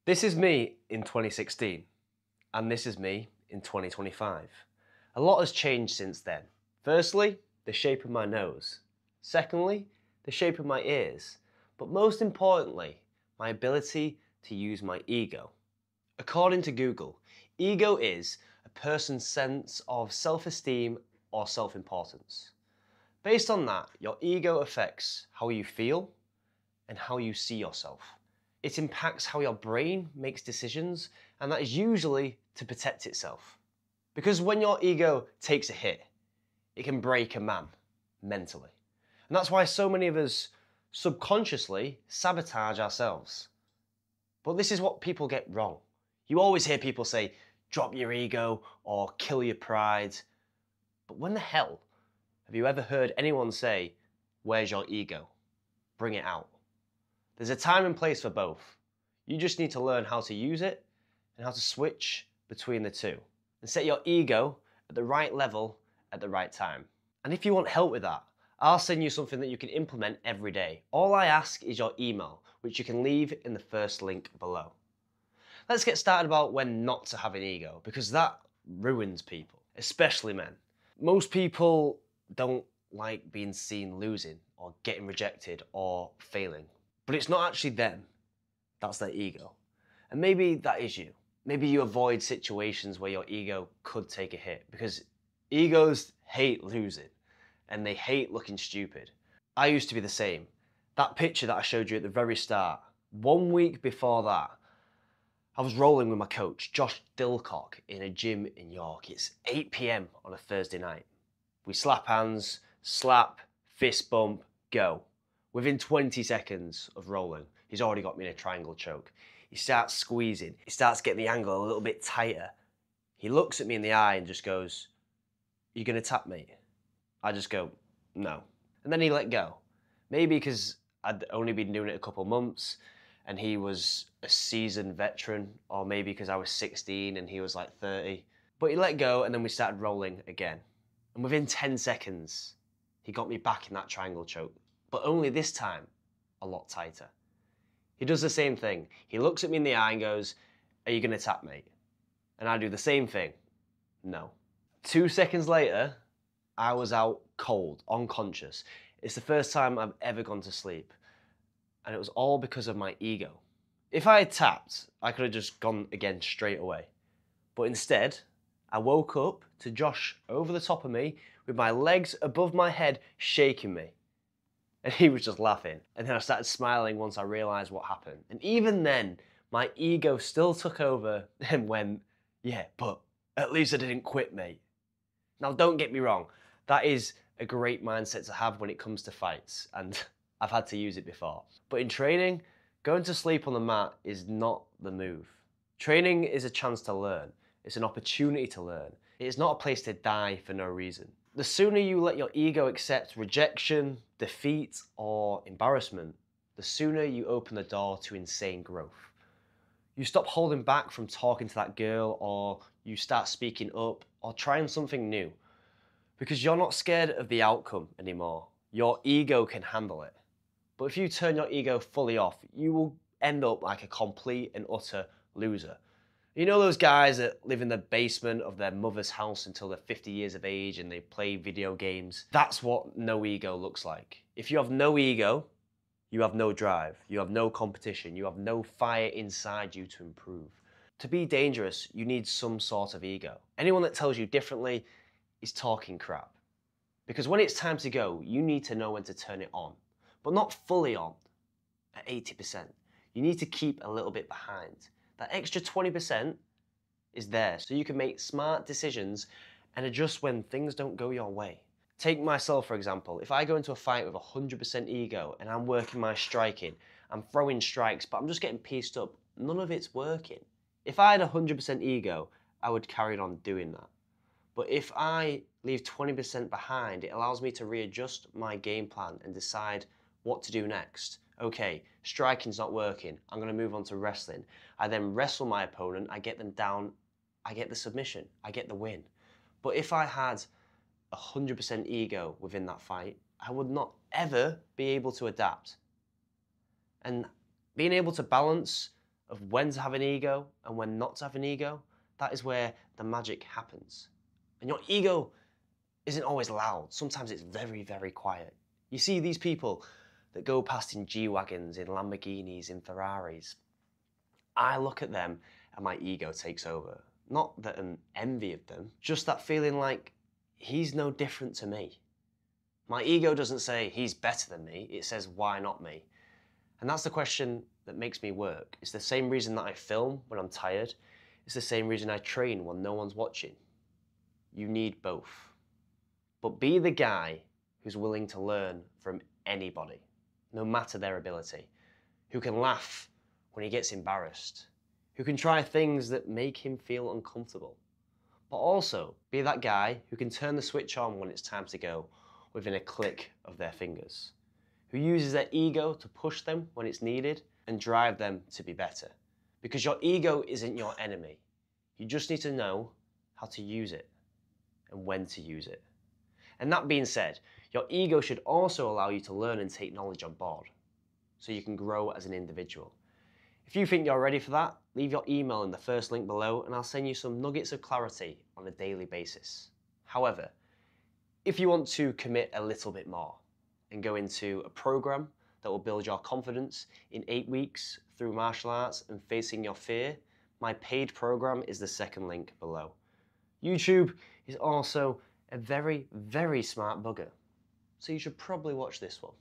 This is me in 2016, and this is me in 2025. A lot has changed since then. Firstly, the shape of my nose. Secondly, the shape of my ears. But most importantly, my ability to use my ego. According to Google, ego is a person's sense of self-esteem or self-importance. Based on that, your ego affects how you feel and how you see yourself. It impacts how your brain makes decisions, and that is usually to protect itself. Because when your ego takes a hit, it can break a man mentally. And that's why so many of us subconsciously sabotage ourselves. But this is what people get wrong. You always hear people say, drop your ego or kill your pride. But when the hell have you ever heard anyone say, where's your ego? Bring it out. There's a time and place for both. You just need to learn how to use it and how to switch between the two and set your ego at the right level at the right time. And if you want help with that, I'll send you something that you can implement every day. All I ask is your email, which you can leave in the first link below. Let's get started about when not to have an ego, because that ruins people, especially men. Most people don't like being seen losing or getting rejected or failing. But it's not actually them, that's their ego. And maybe that is you. Maybe you avoid situations where your ego could take a hit, because egos hate losing and they hate looking stupid. I used to be the same. That picture that I showed you at the very start, 1 week before that, I was rolling with my coach, Josh Dilcock, in a gym in York. It's 8 PM on a Thursday night. We slap hands, slap, fist bump, go. Within 20 seconds of rolling, he's already got me in a triangle choke. He starts squeezing. He starts getting the angle a little bit tighter. He looks at me in the eye and just goes, "You gonna tap me?" I just go, "No." And then he let go. Maybe because I'd only been doing it a couple months and he was a seasoned veteran, or maybe because I was 16 and he was like 30. But he let go and then we started rolling again. And within 10 seconds, he got me back in that triangle choke. But only this time, a lot tighter. He does the same thing. He looks at me in the eye and goes, "Are you gonna tap, mate?" And I do the same thing. No. 2 seconds later, I was out cold, unconscious. It's the first time I've ever gone to sleep. And it was all because of my ego. If I had tapped, I could have just gone again straight away. But instead, I woke up to Josh over the top of me with my legs above my head shaking me. And he was just laughing. And then I started smiling once I realized what happened. And even then, my ego still took over and went, "Yeah, but at least I didn't quit, mate." Now, don't get me wrong. That is a great mindset to have when it comes to fights. And I've had to use it before. But in training, going to sleep on the mat is not the move. Training is a chance to learn. It's an opportunity to learn. It is not a place to die for no reason. The sooner you let your ego accept rejection, defeat, or embarrassment, the sooner you open the door to insane growth. You stop holding back from talking to that girl, or you start speaking up, or trying something new. Because you're not scared of the outcome anymore. Your ego can handle it. But if you turn your ego fully off, you will end up like a complete and utter loser. You know those guys that live in the basement of their mother's house until they're 50 years of age and they play video games? That's what no ego looks like. If you have no ego, you have no drive, you have no competition, you have no fire inside you to improve. To be dangerous, you need some sort of ego. Anyone that tells you differently is talking crap. Because when it's time to go, you need to know when to turn it on, but not fully on at 80%. You need to keep a little bit behind. That extra 20% is there so you can make smart decisions and adjust when things don't go your way. Take myself, for example. If I go into a fight with 100% ego and I'm working my striking, I'm throwing strikes, but I'm just getting pieced up, none of it's working. If I had 100% ego, I would carry on doing that. But if I leave 20% behind, it allows me to readjust my game plan and decide what to do next. Okay, striking's not working. I'm going to move on to wrestling. I then wrestle my opponent. I get them down. I get the submission. I get the win. But if I had 100% ego within that fight, I would not ever be able to adapt. And being able to balance of when to have an ego and when not to have an ego, that is where the magic happens. And your ego isn't always loud. Sometimes it's very, very quiet. You see these people that go past in G-Wagons, in Lamborghinis, in Ferraris. I look at them and my ego takes over. Not that I'm envy of them, just that feeling like he's no different to me. My ego doesn't say he's better than me, it says why not me? And that's the question that makes me work. It's the same reason that I film when I'm tired. It's the same reason I train when no one's watching. You need both. But be the guy who's willing to learn from anybody, no matter their ability, who can laugh when he gets embarrassed, who can try things that make him feel uncomfortable. But also be that guy who can turn the switch on when it's time to go within a click of their fingers, who uses their ego to push them when it's needed and drive them to be better. Because your ego isn't your enemy. You just need to know how to use it and when to use it. And that being said, your ego should also allow you to learn and take knowledge on board so you can grow as an individual. If you think you're ready for that, leave your email in the first link below and I'll send you some nuggets of clarity on a daily basis. However, if you want to commit a little bit more and go into a program that will build your confidence in 8 weeks through martial arts and facing your fear, my paid program is the second link below. YouTube is also a very, very smart bugger, so you should probably watch this one.